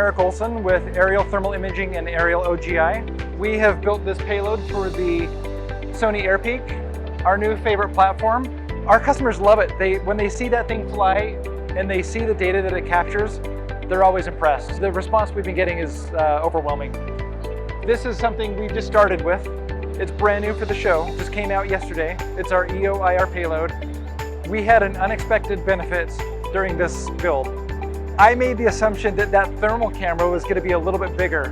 Eric Olsen with Aerial Thermal Imaging and AerialOGI. We have built this payload for the SONY Air Peak, our new favorite platform. Our customers love it. When they see that thing fly and they see the data that it captures, they're always impressed. The response we've been getting is overwhelming. This is something we just started with. It's brand new for the show, just came out yesterday. It's our EO/IR payload. We had an unexpected benefit during this build. I made the assumption that that thermal camera was going to be a little bit bigger.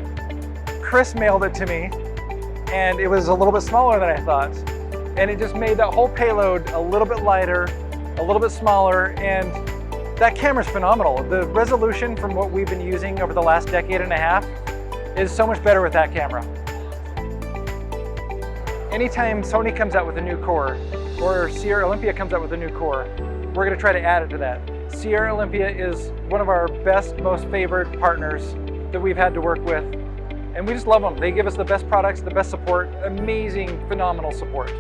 Chris mailed it to me, and it was a little bit smaller than I thought. And it just made that whole payload a little bit lighter, a little bit smaller, and that camera's phenomenal. The resolution from what we've been using over the last decade and a half is so much better with that camera. Anytime Sony comes out with a new core, or Sierra-Olympia comes out with a new core, we're going to try to add it to that. Sierra-Olympia is one of our best, most favorite partners that we've had to work with, and we just love them. They give us the best products, the best support, amazing, phenomenal support.